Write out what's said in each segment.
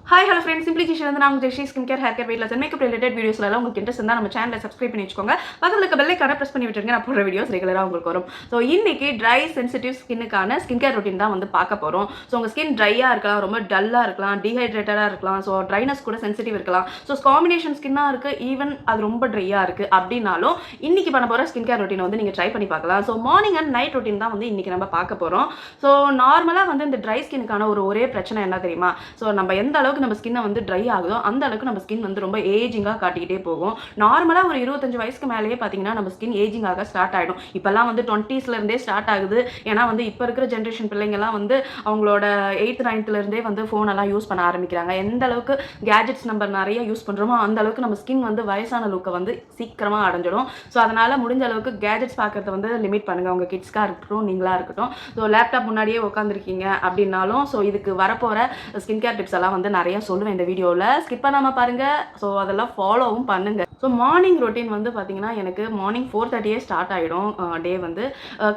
Hi, hello friends. Simply Jishan வந்து நான் Jeshi skin care hair care weight loss and makeup related வீடியோஸ்ல எல்லாம் உங்களுக்கு இன்ட்ரெஸ்ட் இருந்தா நம்ம சேனலை சப்ஸ்கிரைப் பண்ணி வச்சுக்கோங்க. பக்கத்துல இருக்க பெல் ஐகானை பிரஸ் பண்ணி விட்டுருங்க. நான் போடுற வீடியோஸ் ரெகுலரா உங்களுக்கு வரும். ஸோ இன்னைக்கு ட்ரை சென்சிட்டிவ் ஸ்கின்னுக்கான ஸ்கின் கேர் ரொட்டீன் தான் வந்து பார்க்க போறோம். ஸோ உங்க ஸ்கின் ட்ரையா இருக்கலாம், ரொம்ப டல்லா இருக்கலாம், டீஹைட்ரேட்டடா இருக்கலாம், ஸோ ட்ரைனஸ் கூட சென்சிட்டிவ் இருக்கலாம். ஸோ காம்பினேஷன் ஸ்கின்னா இருக்கு, ஈவன் அது ரொம்ப ட்ரையா இருக்கு அப்படின்னாலும் இன்னைக்கு பண்ண போற ஸ்கின் கேர் ரொட்டீன் வந்து நீங்க ட்ரை பண்ணி பார்க்கலாம். So morning and night routine தான் வந்து இன்னைக்கு நம்ம பார்க்க போறோம். ஸோ நார்மலா வந்து இந்த ட்ரை ஸ்கின்னுக்கான ஒரே பிரச்சனை என்ன தெரியுமா? ஸோ நம்ம எந்த அளவுக்கு நம்ம ஸ்கின்னை வந்து ட்ரை ஆகுதோ அந்த அளவுக்கு நம்ம ஸ்கின் வந்து ரொம்ப ஏஜிங்காக காட்டிக்கிட்டே போகும். நார்மலாக ஒரு 25 வயசுக்கு மேலேயே பார்த்தீங்கன்னா நம்ம ஸ்கின் ஏஜிங் ஆக ஸ்டார்ட் ஆகிடும். இப்போல்லாம் வந்து 20ஸ்லேருந்தே ஸ்டார்ட் ஆகுது. ஏன்னா வந்து இப்போ இருக்கிற ஜென்ரேஷன் பிள்ளைங்கள்லாம் வந்து அவங்களோட 8th 9thலேருந்தே வந்து ஃபோனெல்லாம் யூஸ் பண்ண ஆரம்பிக்கிறாங்க. எந்த அளவுக்கு கேஜெட்ஸ் நம்ம நிறைய யூஸ் பண்ணுறோமோ அந்த அளவுக்கு நம்ம ஸ்கின் வந்து வயசான லுக்கை வந்து சீக்கிரமாக அடைஞ்சிடும். ஸோ அதனால் முடிஞ்ச அளவுக்கு கேஜெட்ஸ் பார்க்குறத வந்து லிமிட் பண்ணுங்கள். உங்கள் கிட்ஸ்க்காக இருக்கட்டும், நீங்களாக இருக்கட்டும். ஸோ லேப்டாப் முன்னாடியே உட்காந்துருக்கீங்க அப்படின்னாலும் ஸோ இதுக்கு வரப்போகிற ஸ்கின் கேர் டிப்ஸ் எல்லாம் வந்து நிறைய சொல்லுவேன் இந்த வீடியோவில். ஸ்கிப் பண்ணாமல் பாருங்கள். ஸோ அதெல்லாம் ஃபாலோவும் பண்ணுங்கள். ஸோ மார்னிங் ரொட்டீன் வந்து பார்த்தீங்கன்னா எனக்கு மார்னிங் 4:30 ஸ்டார்ட் ஆகிடும். டே வந்து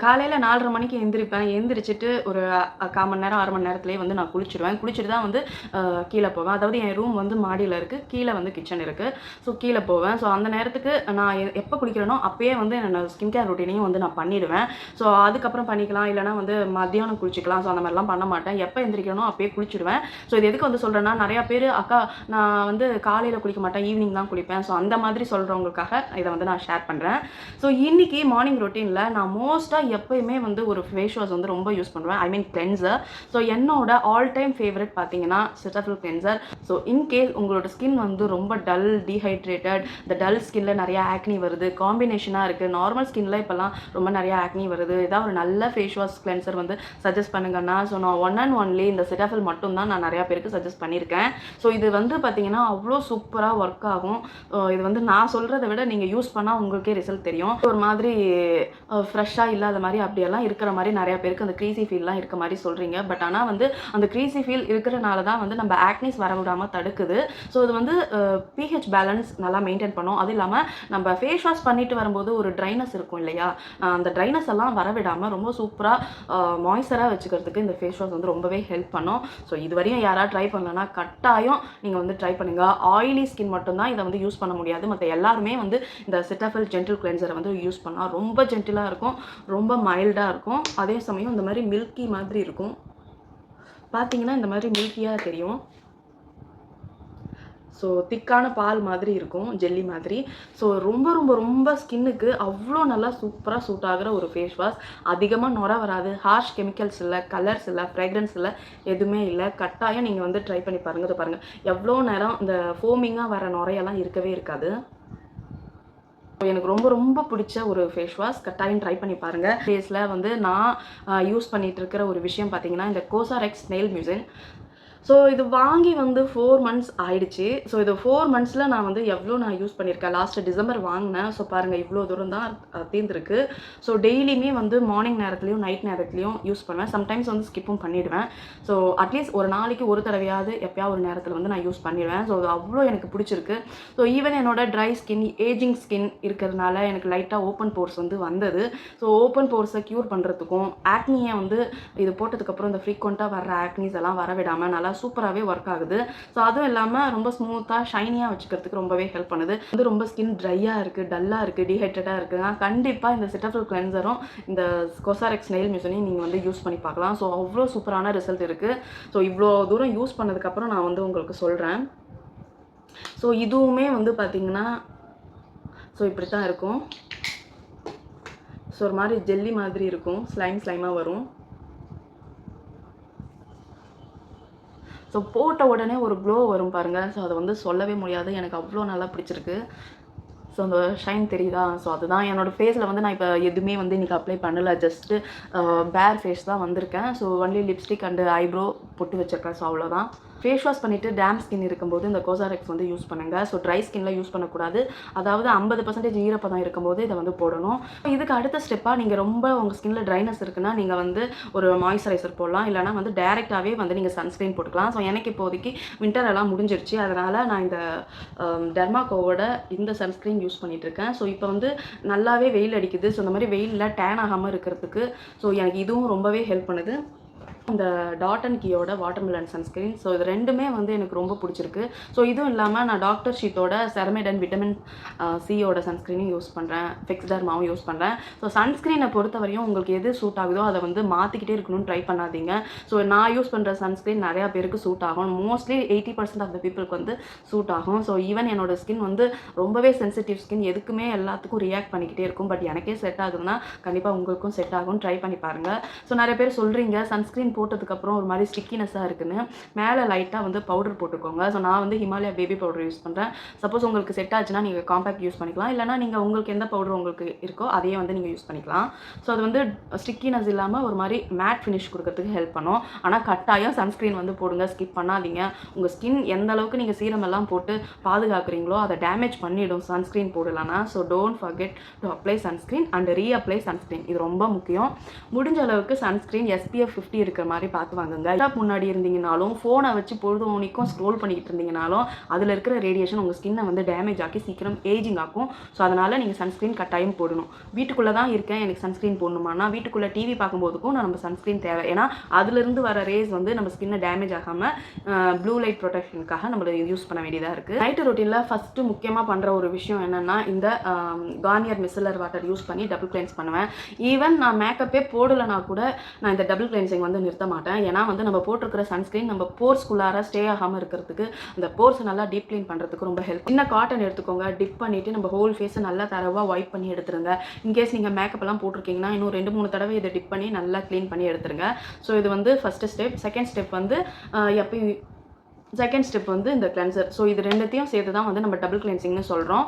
காலையில் 4:30 மணிக்கு எந்திரிச்சிட்டு ஒரு 1/4 மணி நேரம் 1/2 மணி நேரத்துலேயே வந்து நான் குளிச்சுட்டு தான் வந்து கீழே போவேன். அதாவது என் ரூம் வந்து மாடியில் இருக்குது, கீழே வந்து கிச்சன் இருக்குது. ஸோ கீழே போவேன். ஸோ அந்த நேரத்துக்கு நான் எப்போ குளிக்கிறேனோ அப்போயே வந்து என்னோட ஸ்கின் கேர் ரொட்டீனையும் வந்து நான் பண்ணிவிடுவேன். ஸோ அதுக்கப்புறம் பண்ணிக்கலாம், இல்லைனா வந்து மத்தியானம் குளிச்சிக்கலாம். ஸோ அந்த மாதிரிலாம் பண்ண மாட்டேன். எப்போ எந்திரிக்கணும் அப்போயே குளிச்சுடுவேன். ஸோ இது எதுக்கு வந்து சொல்கிறேன்னா, நிறையா பேர் அக்கா நான் வந்து காலையில் குளிக்க மாட்டேன், ஈவினிங் தான் குளிப்பேன். ஸோ அந்த மாதிரி சொல்கிறவங்களுக்காக இதை வந்து நான் ஷேர் பண்ணுறேன். ஸோ இன்றைக்கி மார்னிங் ரொட்டீனில் நான் மோஸ்ட்டாக எப்போயுமே வந்து ஒரு ஃபேஸ் வாஷ் வந்து ரொம்ப யூஸ் பண்ணுவேன். ஐ மீன் கிளென்சர். ஸோ என்னோட ஆல் டைம் ஃபேவரட் பார்த்தீங்கன்னா செட்டாஃபில் கிளென்சர். ஸோ இன்கேஸ் உங்களோட ஸ்கின் வந்து ரொம்ப டல், டீஹைட்ரேட்டட், இந்த டல் ஸ்கின்ல நிறையா ஆக்னி வருது, காம்பினேஷனாக இருக்குது, நார்மல் ஸ்கின்ல இப்போல்லாம் ரொம்ப நிறையா ஆக்னி வருது, ஏதாவது ஒரு நல்ல ஃபேஸ் வாஷ் கிளென்சர் வந்து சஜஸ்ட் பண்ணுங்கன்னா ஸோ நான் ஒன் அண்ட் ஒன்லி இந்த செட்டாஃபில் மட்டும் தான் நான் நிறையா பேருக்கு சஜஸ்ட் பண்ணியிருக்கேன். ஸோ இது வந்து பார்த்தீங்கன்னா அவ்வளோ சூப்பராக ஒர்க் ஆகும். இது வந்து நான் சொல்கிறத விட நீங்கள் யூஸ் பண்ணால் உங்களுக்கே ரிசல்ட் தெரியும். ஒரு மாதிரி ஃப்ரெஷ்ஷாக இல்லாத மாதிரி அப்படியெல்லாம் இருக்கிற மாதிரி நிறையா பேருக்கு அந்த க்ரீசி ஃபீல்லாம் இருக்க மாதிரி சொல்கிறீங்க. பட் ஆனால் வந்து அந்த க்ரீசி ஃபீல் இருக்கிறனால தான் வந்து நம்ம ஆக்னிஸ் வர விடாமல் தடுக்குது. ஸோ இது வந்து pH பேலன்ஸ் நல்லா மெயின்டைன் பண்ணும். அது இல்லாமல் நம்ம ஃபேஸ் வாஷ் பண்ணிட்டு வரும்போது ஒரு ட்ரைனஸ் இருக்கும் இல்லையா, அந்த ட்ரைனஸ் எல்லாம் வரவிடாமல் ரொம்ப சூப்பராக மாய்ஸ்சராக வச்சுக்கிறதுக்கு இந்த ஃபேஸ் வாஷ் வந்து ரொம்பவே ஹெல்ப் பண்ணும். ஸோ இது வரையும் யாராவது ட்ரை பண்ணலன்னா கட்டாயம் நீங்கள் வந்து ட்ரை பண்ணுங்கள். ஆயிலி ஸ்கின் மட்டும்தான் இதை வந்து யூஸ் பண்ண முடியாது. மற்ற எல்லாருமே வந்து இந்த செட்டாஃபில் ஜென்டில் கிளென்சரை வந்து யூஸ் பண்ணலாம். ரொம்ப ஜென்டிலாக இருக்கும், ரொம்ப மைல்டாக இருக்கும். அதே சமயம் இந்த மாதிரி மில்கி மாதிரி இருக்கும். பார்த்தீங்கன்னா இந்த மாதிரி மில்கியாக தெரியும். ஸோ திக்கான பால் மாதிரி இருக்கும், ஜெல்லி மாதிரி. ஸோ ரொம்ப ரொம்ப ரொம்ப ஸ்கின்னுக்கு அவ்வளோ நல்லா சூப்பராக சூட் ஆகிற ஒரு ஃபேஸ் வாஷ். அதிகமாக நுர வராது, ஹார்ஷ் கெமிக்கல்ஸ் இல்லை, கலர்ஸ் இல்லை, ஃப்ராக்ரன்ஸ் இல்லை, எதுவுமே இல்லை. கட்டாயம் நீங்கள் வந்து ட்ரை பண்ணி பாருங்கள். பாருங்கள் எவ்வளோ நேரம் இந்த ஃபோமிங்காக வர நுரையெல்லாம் இருக்கவே இருக்காது. எனக்கு ரொம்ப ரொம்ப பிடிச்ச ஒரு ஃபேஸ் வாஷ். கட்டாயம் ட்ரை பண்ணி பாருங்கள். ஃபேஸில் வந்து நான் யூஸ் பண்ணிகிட்டு இருக்கிற ஒரு விஷயம் பார்த்தீங்கன்னா இந்த கோசாரெக்ஸ் நெயில் மியூசின். ஸோ இது வாங்கி வந்து 4 months ஆயிடுச்சு. ஸோ இது 4 monthsல நான் வந்து எவ்வளோ நான் யூஸ் பண்ணியிருக்கேன். லாஸ்ட் டிசம்பர் வாங்கினேன். ஸோ பாருங்கள் இவ்வளோ தூரம் தான் தீர்ந்துருக்கு. ஸோ டெய்லியுமே வந்து மார்னிங் நேரத்துலையும் நைட் நேரத்துலையும் யூஸ் பண்ணுவேன். சம்டைம்ஸ் வந்து ஸ்கிப்பும் பண்ணிவிடுவேன். ஸோ அட்லீஸ்ட் ஒரு நாளைக்கு ஒரு தடவையாவது எப்போயாவது ஒரு நேரத்தில் வந்து நான் யூஸ் பண்ணிடுவேன். ஸோ அது அவ்வளோ எனக்கு பிடிச்சிருக்கு. ஸோ ஈவன் என்னோட ட்ரை ஸ்கின், ஏஜிங் ஸ்கின் இருக்கிறதுனால எனக்கு லைட்டாக ஓப்பன் போர்ஸ் வந்து வந்தது. ஸோ ஓப்பன் போர்ஸை க்யூர் பண்ணுறதுக்கும் ஆக்னியை வந்து இது போட்டதுக்கப்புறம் இந்த ஃப்ரீக்வெண்ட்டாக வர ஆக்னிஸ் எல்லாம் வரவிடாமல் நல்லா சூப்பராகவே ஒர்க் ஆகுது. ஸோ அதுவும் இல்லாமல் ரொம்ப ஸ்மூத்தாக ஷைனியாக வச்சுக்கிறதுக்கு ரொம்பவே ஹெல்ப் பண்ணுது. வந்து ரொம்ப ஸ்கின் ட்ரையாக இருக்குது, டல்லாக இருக்குது, டீஹைட்ரேட்டாக இருக்குதுன்னா கண்டிப்பாக இந்த செட்டாஃபில் கிளென்சரும் இந்த கோசாரெக்ஸ் நெயில் மியூசினையும் நீங்கள் வந்து யூஸ் பண்ணி பார்க்கலாம். ஸோ அவ்வளோ சூப்பரான ரிசல்ட் இருக்குது. ஸோ இவ்வளோ தூரம் யூஸ் பண்ணதுக்கப்புறம் நான் வந்து உங்களுக்கு சொல்கிறேன். ஸோ இதுவுமே வந்து பார்த்திங்கன்னா ஸோ இப்படி தான் இருக்கும். ஸோ ஒரு மாதிரி ஜெல்லி மாதிரி இருக்கும், ஸ்லைமாக வரும். ஸோ போட்ட உடனே ஒரு க்ளோ வரும் பாருங்கள். ஸோ அதை வந்து சொல்லவே முடியாது, எனக்கு அவ்வளோ நல்லா பிடிச்சிருக்கு. ஸோ அந்த ஷைன் தெரியுதா? ஸோ அதுதான் என்னோடய ஃபேஸில் வந்து நான் இப்போ எதுவுமே வந்து இன்றைக்கி அப்ளை பண்ணலை. ஜஸ்ட்டு பேர் ஃபேஸ் தான் வந்திருக்கேன். So only lipstick and eyebrow பொட்டு வச்சுருக்கேன். ஸோ அவ்வளோதான். ஃபேஸ் வாஷ் பண்ணிவிட்டு டேம் ஸ்கின் இருக்கும்போது இந்த கோசாரெக்ஸ் வந்து யூஸ் பண்ணுங்கள். ஸோ ட்ரை ஸ்கின்ல யூஸ் பண்ணக்கூடாது. அதாவது 50% ஈரப்பதம் இருக்கும்போது இதை வந்து போடணும். இதுக்கு அடுத்த ஸ்டெப்பாக நீங்கள் ரொம்ப உங்கள் ஸ்கின்ல ட்ரைனஸ் இருக்குன்னா நீங்கள் வந்து ஒரு மாய்ஸ்சரைசர் போடலாம், இல்லைனா வந்து டேரெக்டாகவே வந்து நீங்கள் சன்ஸ்க்ரீன் போட்டுக்கலாம். ஸோ எனக்கு இப்போதைக்கு வின்டர் எல்லாம் முடிஞ்சிருச்சு, அதனால் நான் இந்த டெர்மாகோவோட இந்த சன்ஸ்க்ரீன் யூஸ் பண்ணிகிட்ருக்கேன். ஸோ இப்போ வந்து நல்லாவே வெயில் அடிக்குது. ஸோ இந்த மாதிரி வெயிலில் டேன் ஆகாமல் இருக்கிறதுக்கு ஸோ எனக்கு இதுவும் ரொம்பவே ஹெல்ப் பண்ணுது. இந்த டாட் அண்ட் கீயோட வாட்டர்மெலன் சன்ஸ்க்ரீன். ஸோ இது ரெண்டுமே வந்து எனக்கு ரொம்ப பிடிச்சிருக்கு. ஸோ இதுவும் இல்லாமல் நான் டாக்டர் ஷீத்தோட செரமைட் அண்ட் விட்டமின் சியோட சன்ஸ்க்ரீனும் யூஸ் பண்ணுறேன், ஃபிக்ஸ்டர்மாவும் யூஸ் பண்ணுறேன். ஸோ சன்ஸ்க்ரீனை பொறுத்தவரையும் உங்களுக்கு எது சூட் ஆகுதோ அதை வந்து மாற்றிக்கிட்டே இருக்கணும்னு ட்ரை பண்ணாதீங்க. ஸோ நான் யூஸ் பண்ணுற சன்ஸ்க்ரீன் நிறையா பேருக்கு சூட் ஆகும். மோஸ்ட்லி 80% ஆஃப் த பீப்புளுக்கு வந்து சூட் ஆகும். ஸோ ஈவன் என்னோட ஸ்கின் வந்து ரொம்பவே சென்சிட்டிவ் ஸ்கின், எதுக்குமே எல்லாத்துக்கும் ரியாக்ட் பண்ணிக்கிட்டே இருக்கும். பட் எனக்கே செட் ஆகுதுன்னா கண்டிப்பாக உங்களுக்கும் செட் ஆகும், ட்ரை பண்ணி பாருங்கள். ஸோ நிறைய பேர் சொல்கிறீங்க சன்ஸ்க்ரீன் போட்டதுக்கப்புறம் ஒரு மாதிரி ஸ்டிக்கினஸாக இருக்குன்னு, மேலே லைட்டாக வந்து பவுடர் போட்டுக்கோங்க. ஸோ நான் வந்து ஹிமாலயா பேபி பவுடர் யூஸ் பண்ணுறேன். சப்போஸ் உங்களுக்கு செட் ஆச்சுன்னா நீங்கள் காம்பேக்ட் யூஸ் பண்ணிக்கலாம், இல்லைனா நீங்கள் உங்களுக்கு எந்த பவுடர் உங்களுக்கு இருக்கோ அதையே வந்து நீங்கள் யூஸ் பண்ணிக்கலாம். ஸோ அது வந்து ஸ்டிக்கினஸ் இல்லாமல் ஒரு மாதிரி மேட் ஃபினிஷ் கொடுக்கறதுக்கு ஹெல்ப் பண்ணும். ஆனால் கட்டாயம் சன்ஸ்க்ரீன் வந்து போடுங்க, ஸ்கிப் பண்ணாதீங்க. உங்கள் ஸ்கின் எந்த அளவுக்கு நீங்கள் சீரம் எல்லாம் போட்டு பாதுகாக்கிறீங்களோ அதை டேமேஜ் பண்ணிவிடும் சன்ஸ்க்ரீன் போடலான்னா. So don't forget to apply sunscreen and reapply sunscreen. இது ரொம்ப முக்கியம். முடிஞ்ச அளவுக்கு சன்ஸ்க்ரீன் SPF 50 இருக்கிற மாதிரி பார்த்து வாங்குங்க. முன்னாடி இருந்தீங்கனாலும் ஃபோனை வச்சு பொழுதுனிக்கும் ஸ்க்ரோல் பண்ணிக்கிட்டு இருந்தீங்கனாலும் அதில் இருக்கிற ரேடியேஷன் உங்கள் ஸ்கின்னை வந்து டேமேஜ் ஆக்கி சீக்கிரம் ஏஜிங் ஆக்கும். ஸோ அதனால் நீங்கள் சன்ஸ்க்ரீன் கட்டாயம் போடணும். வீட்டுக்குள்ளே தான் இருக்கேன், எனக்கு சன்ஸ்க்ரீன் போடணுமானா வீட்டுக்குள்ளே டிவி பார்க்கும்போதுக்கும் நம்ம சன்ஸ்க்ரீன் தேவை. ஏன்னா அதுலேருந்து வர ரேஸ் வந்து நம்ம ஸ்கின்னை டேமேஜ் ஆகாமல் ப்ளூ லைட் ப்ரொடெக்ஷனுக்காக நம்ம யூஸ் பண்ண வேண்டியதாக இருக்குது. நைட்டு ரொட்டீனில் ஃபஸ்ட்டு முக்கியமாக பண்ணுற ஒரு விஷயம் என்னென்னா இந்த கார்னியர் மிசலர் வாட்டர் யூஸ் பண்ணி டபுள் கிளென்ஸ் பண்ணுவேன். ஈவன் நான் மேக்கப்பே போடலைனா கூட நான் இந்த டபுள் கிளென்சிங் வந்து நிறுத்த மாட்டேன். ஏன்னா வந்து நம்ம போட்டிருக்கிற சன்ஸ்க்ரீன் நம்ம போர்ஸ்குள்ளார ஸ்டே ஆகாமல் இருக்கிறதுக்கு, அந்த போர்ஸை நல்லா டீப் க்ளீன் பண்ணுறதுக்கு ரொம்ப ஹெல்ப். சின்ன காட்டன் எடுத்துக்கோங்க, டிப் பண்ணிவிட்டு நம்ம ஹோல் ஃபேஸை நல்லா தரவாக வைப் பண்ணி எடுத்துருங்க. இன்கேஸ் நீங்கள் மேக்கப் எல்லாம் போட்டிருக்கீங்கன்னா இன்னும் 2-3 தடவை இதை டிப் பண்ணி நல்லா க்ளீன் பண்ணி எடுத்துருங்க. ஸோ இது வந்து ஃபஸ்ட்டு ஸ்டெப். செகண்ட் ஸ்டெப் வந்து எப்பயும் செகண்ட் ஸ்டெப் வந்து இந்த கிளென்சர். ஸோ இது ரெண்டுத்தையும் சேர்த்து தான் வந்து நம்ம டபுள் கிளென்சிங்னு சொல்கிறோம்.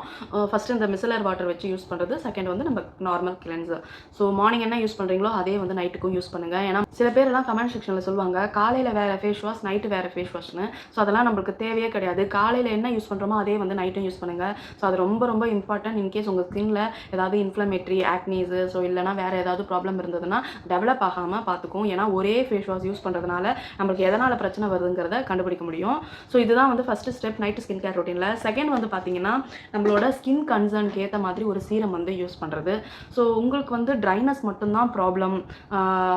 ஃபஸ்ட்டு இந்த மிசலர் வாட்டர் வச்சு யூஸ் பண்ணுறது, செகண்ட் வந்து நம்ம நார்மல் கிளென்சர். ஸோ மார்னிங் என்ன யூஸ் பண்ணுறீங்களோ அதே வந்து நைட்டுக்கும் யூஸ் பண்ணுங்கள். ஏன்னா சில பேரெல்லாம் கமெண்ட் செக்ஷனில் சொல்லுவாங்க காலையில் வேறு ஃபேஸ் வாஷ், நைட்டு வேறு ஃபேஸ் வாஷ்னு. ஸோ அதெல்லாம் நம்மளுக்கு தேவையே கிடையாது. காலையில் என்ன யூஸ் பண்ணுறோமோ அதே வந்து நைட்டும் யூஸ் பண்ணுங்கள். ஸோ அது ரொம்ப ரொம்ப இம்பார்ட்டன்ட். இன்கேஸ் உங்கள் ஸ்கின்னில் ஏதாவது இன்ஃப்ளமேட்ரி, ஆக்னீஸு, ஸோ இல்லைனா வேறு ஏதாவது ப்ராப்ளம் இருந்ததுன்னா டெவலப் ஆகாமல் பார்த்துக்கும். ஏன்னா ஒரே ஃபேஸ் வாஷ் யூஸ் பண்ணுறதுனால நம்மளுக்கு எதனால் பிரச்சனை வருதுங்கிறத கண்டுபிடிக்க முடியும். ஸோ இதுதான் வந்து first step night skin care ரொட்டீனில். செகண்ட் வந்து பார்த்தீங்கன்னா நம்மளோட ஸ்கின் கன்சர்னுக்கு ஏற்ற மாதிரி ஒரு சீரம் வந்து யூஸ் பண்ணுறது. ஸோ உங்களுக்கு வந்து ட்ரைனஸ் மட்டும்தான் ப்ராப்ளம்,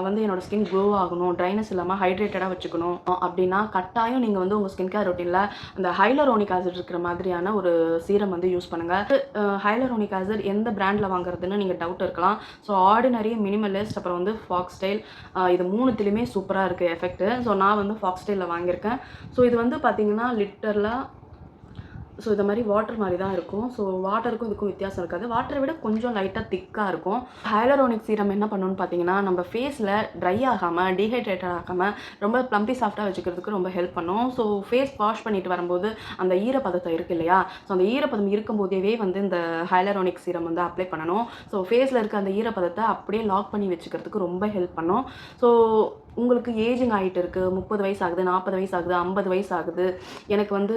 வந்து என்னோட ஸ்கின் க்ளோ ஆகணும், ட்ரைனஸ் இல்லாமல் ஹைட்ரேட்டடாக வச்சுக்கணும் அப்படின்னா கட்டாயம் நீங்கள் வந்து உங்கள் ஸ்கின் கேர் ரொட்டீனில் அந்த ஹைலரோனிக் ஆசிட் இருக்கிற மாதிரியான ஒரு சீரம் வந்து யூஸ் பண்ணுங்கள். ஹைலரோனிக் ஆசிட் எந்த பிராண்டில் வாங்குறதுன்னு நீங்கள் டவுட் இருக்கலாம். ஸோ ஆர்டினரி, மினிமலிஸ்ட், அப்புறம் வந்து ஃபாக்ஸ்டைல், இது மூணுத்துலேயுமே சூப்பராக இருக்குது எஃபெக்ட்டு. ஸோ நான் வந்து ஃபாக்ஸ்டைலில் வாங்கியிருக்கேன். ஸோ இது வந்து பார்த்தீங்கன்னா லிட்டரில் ஸோ இந்த மாதிரி வாட்டர் மாதிரி தான் இருக்கும். ஸோ வாட்டருக்கும் இதுக்கும் வித்தியாசம் இருக்காது. வாட்டரை விட கொஞ்சம் லைட்டாக திக்காக இருக்கும். ஹைலரோனிக் சீரம் என்ன பண்ணணும்னு பார்த்தீங்கன்னா நம்ம ஃபேஸில் ட்ரை ஆகாமல், டீஹைட்ரேட்டட் ஆகாமல் ரொம்ப ப்ளம்பி சாஃப்டாக வச்சுக்கிறதுக்கு ரொம்ப ஹெல்ப் பண்ணும். ஸோ ஃபேஸ் வாஷ் பண்ணிட்டு வரும்போது அந்த ஈரப்பதத்தை இருக்குது இல்லையா, ஸோ அந்த ஈரப்பதம் இருக்கும்போதே வந்து இந்த ஹைலரோனிக் சீரம் வந்து அப்ளை பண்ணணும். ஸோ ஃபேஸில் இருக்க அந்த ஈரப்பதத்தை அப்படியே லாக் பண்ணி வச்சுக்கிறதுக்கு ரொம்ப ஹெல்ப் பண்ணும். ஸோ உங்களுக்கு ஏஜிங் ஆகிட்டு இருக்குது, 30 வயசு ஆகுது, 40 வயசு ஆகுது, 50 வயசு ஆகுது, எனக்கு வந்து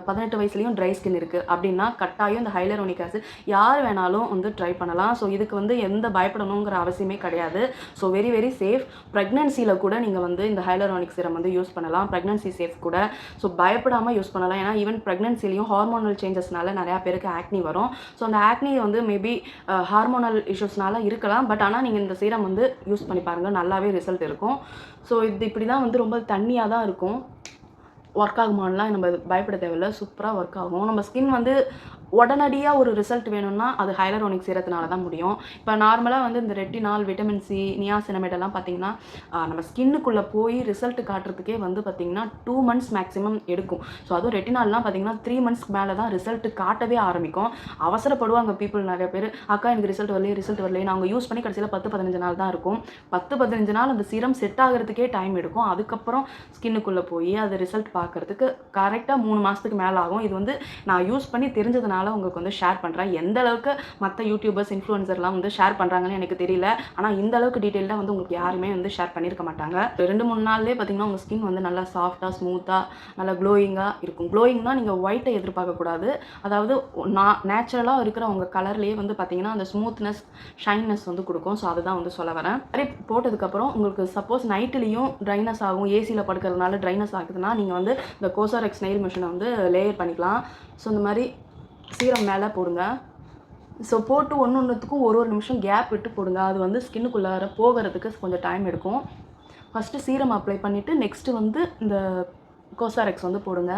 18 வயசுலேயும் ட்ரை ஸ்கின் இருக்குது அப்படின்னா கட்டாயம் இந்த ஹைலரோனிக் ஆசிட் யார் வேணாலும் வந்து ட்ரை பண்ணலாம். ஸோ இதுக்கு வந்து எந்த பயப்படணுங்கிற அவசியமே கிடையாது. So very very safe. ப்ரெக்னன்சியில் கூட நீங்கள் வந்து இந்த ஹைலரோனிக் சீரம் வந்து யூஸ் பண்ணலாம், ப்ரெக்னன்சி சேஃப் கூட. ஸோ பயப்படாமல் யூஸ் பண்ணலாம். ஏன்னா ஈவன் ப்ரெக்னன்சிலையும் ஹார்மோனல் சேஞ்சஸ்னால நிறையா பேருக்கு ஆக்னி வரும். ஸோ அந்த ஆக்னி வந்து மேபி ஹார்மோனல் இஷ்யூஸ்னால இருக்கலாம். பட் ஆனால் நீங்கள் இந்த சீரம் வந்து யூஸ் பண்ணி பாருங்கள், நல்லாவே ரிசல்ட் இருக்கும். ஸோ இது இப்படி தான் வந்து ரொம்ப தண்ணியாக தான் இருக்கும். ஒர்க் ஆகுமானலாம் நம்ம பயப்பட தேவையில்லை, சூப்பராக ஒர்க் ஆகும். நம்ம ஸ்கின் வந்து உடனடியாக ஒரு ரிசல்ட் வேணும்னா அது ஹைலரோனிக் சீரத்தினால தான் முடியும். இப்போ நார்மலாக வந்து இந்த ரெட்டினால், விட்டமின் சி, நியாசினமேட் எல்லாம் பார்த்திங்கன்னா நம்ம ஸ்கின்னுக்குள்ளே போய் ரிசல்ட் காட்டுறதுக்கே வந்து பார்த்திங்கன்னா 2 months மேக்ஸிமம் எடுக்கும். ஸோ அதுவும் ரெட்டினால்லாம் பார்த்திங்கன்னா 3 months மேலே தான் ரிசல்ட் காட்டவே ஆரம்பிக்கும். அவசரப்படுவாங்க பீப்புள் நிறைய பேர், அக்கா எனக்கு ரிசல்ட் வரலையே அவங்க யூஸ் பண்ணி கடைசியில் 10-15 நாள் தான் இருக்கும். 10-15 நாள் அந்த சீரம் செட் ஆகிறதுக்கே டைம் எடுக்கும். அதுக்கப்புறம் ஸ்கின்னுக்குள்ளே போய் அது ரிசல்ட் பார்க்குறதுக்கு கரெக்டாக 3 மாதத்துக்கு மேலே ஆகும். இது வந்து நான் யூஸ் பண்ணி தெரிஞ்சதுனால உங்களுக்கு வந்து ஷேர் பண்ணுறேன். எந்த அளவுக்கு மற்ற யூடியூபர்ஸ், இன்ஃப்ளூயன்சர்லாம் வந்து ஷேர் பண்ணுறாங்கன்னு எனக்கு தெரியல. ஆனால் இந்த அளவுக்கு டீட்டெயிலாக வந்து உங்களுக்கு யாருமே வந்து ஷேர் பண்ணியிருக்க மாட்டாங்க. 2-3 நாள்லேயே பார்த்தீங்கன்னா உங்கள் ஸ்கின் வந்து நல்லா சாஃப்டாக, ஸ்மூத்தாக, நல்லா க்ளோயிங்காக இருக்கும். க்ளோயிங்னா நீங்கள் ஒயிட்டை எதிர்பார்க்கக்கூடாது. அதாவது நேச்சுரலாக இருக்கிற உங்கள் கலர்லேயே வந்து பார்த்தீங்கன்னா அந்த ஸ்மூத்னஸ், ஷைன்னஸ் வந்து கொடுக்கும். ஸோ அதுதான் வந்து சொல்ல வரேன். மாதிரி போட்டதுக்கப்புறம் உங்களுக்கு சப்போஸ் நைட்லேயும் ட்ரைனஸ் ஆகும், ஏசியில் படுக்கிறதுனால ட்ரைனஸ் ஆகுதுன்னா நீங்கள் வந்து இந்த கோசாரெக்ஸ் நெயில் மிஷினை வந்து லேயர் பண்ணிக்கலாம். ஸோ இந்த மாதிரி சீரம் மேலே போடுங்க. ஸோ போட்டு ஒன்றுத்துக்கும் ஒரு நிமிஷம் கேப் விட்டு போடுங்க. அது வந்து ஸ்கின்னுக்குள்ளார போகிறதுக்கு கொஞ்சம் டைம் எடுக்கும். ஃபஸ்ட்டு சீரம் அப்ளை பண்ணிவிட்டு நெக்ஸ்ட்டு வந்து இந்த கோசாரெக்ஸ் வந்து போடுங்க.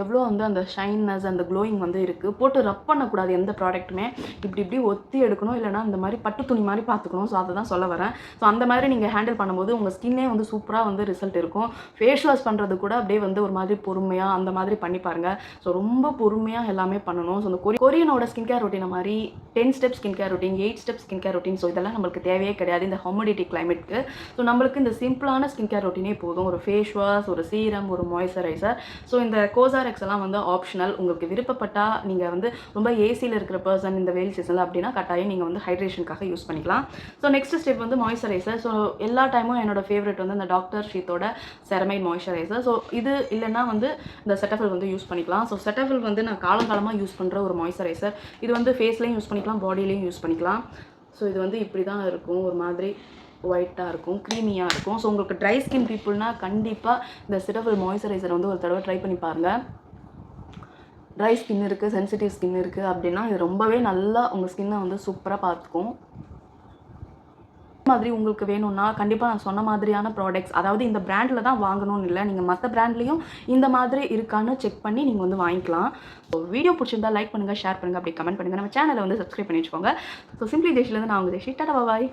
எவ்வளோ வந்து அந்த ஷைன்னஸ் அந்த க்ளோயிங் வந்து இருக்குது. போட்டு ரப் பண்ணக்கூடாது எந்த ப்ராடக்ட்டுமே. இப்படி ஒத்தி எடுக்கணும், இல்லைனா இந்த மாதிரி பட்டு துணி மாதிரி பார்த்துக்கணும். ஸோ அதை தான் சொல்ல வரேன். ஸோ அந்த மாதிரி நீங்கள் ஹேண்டில் பண்ணும்போது உங்கள் ஸ்கின்னே வந்து சூப்பராக வந்து ரிசல்ட் இருக்கும். ஃபேஸ் வாஷ் பண்ணுறது கூட அப்படியே வந்து ஒரு மாதிரி பொறுமையாக அந்த மாதிரி பண்ணி பாருங்கள். ஸோ ரொம்ப பொறுமையாக எல்லாமே பண்ணணும். ஸோ அந்த கொரியனோட ஸ்கின் கேர் ரொட்டீனை மாதிரி 10 step skin care routine, 8 step skin care routine, so இதெல்லாம் நம்மளுக்கு தேவையே கிடையாது இந்த ஹியூமிடிட்டி கிளைமேட்டுக்கு. ஸோ நம்மளுக்கு இந்த சிம்பிளான ஸ்கின் கேர் ரொட்டீனே போதும். ஒரு ஃபேஸ் வாஷ், ஒரு சீரம், ஒரு மாய்ஸ்சரைசர். ஸோ இந்த கோசாரெக்ஸ் எல்லாம் வந்து ஆப்ஷனல். உங்களுக்கு விருப்பப்பட்டால் நீங்கள் வந்து ரொம்ப ஏசியில் இருக்கிற பர்சன் இந்த வெயில் சீசனில் அப்படின்னா கட்டாயம் நீங்கள் வந்து ஹைட்ரேஷனுக்காக யூஸ் பண்ணிக்கலாம். ஸோ நெக்ஸ்ட் ஸ்டெப் வந்து மாய்ஸ்சரைசர். ஸோ எல்லா டைமும் என்னோட ஃபேவரட் வந்து இந்த டாக்டர் ஷீத்தோட செரமைட் மாய்ஸ்சரைசர். ஸோ இது இல்லைன்னா வந்து இந்த செட்டஃபில் வந்து யூஸ் பண்ணிக்கலாம். ஸோ செட்டஃபில் வந்து நான் காலங்காலமாக யூஸ் பண்ணுற ஒரு மாய்ஸ்சரைசர். இது வந்து ஃபேஸ்லேயும் யூஸ் பண்ணிக்கலாம், பாடியிலையும் யூஸ் பண்ணிக்கலாம். ஸோ இது வந்து இப்படி தான் இருக்கும், ஒரு மாதிரி ஒயிட்டாக இருக்கும், க்ரீமியாக இருக்கும். ஸோ உங்களுக்கு ட்ரை ஸ்கின் பீப்புள்னால் கண்டிப்பாக இந்த செட்டஃபில் மாய்ஸ்சரைசர் வந்து ஒரு தடவை ட்ரை பண்ணி பாருங்கள். ட்ரை ஸ்கின் இருக்குது, சென்சிட்டிவ் ஸ்கின் இருக்குது அப்படின்னா இது ரொம்பவே நல்லா உங்கள் ஸ்கின்னை வந்து சூப்பராக பார்த்துக்கும். மாதிரி உங்களுக்கு வேணும்னா கண்டிப்பாக நான் சொன்ன மாதிரியான ப்ராடக்ட்ஸ், அதாவது இந்த பிராண்டில் தான் வாங்கணும்னு இல்லை, நீங்கள் மற்ற பிராண்ட்லேயும் இந்த மாதிரி இருக்கான்னு செக் பண்ணி நீங்கள் வந்து வாங்கிக்கலாம். ஸோ வீடியோ பிடிச்சிருந்தா லைக் பண்ணுங்கள், ஷேர் பண்ணுங்கள், அப்படி கமெண்ட் பண்ணுங்கள். நம்ம சேனலை வந்து சப்ஸ்கிரைப் பண்ணி வச்சுக்கோங்க. ஸோ சிம்பிளி ஜெஷிலேருந்து நான் உங்கள் ஜெஷி. டாடா பாய்.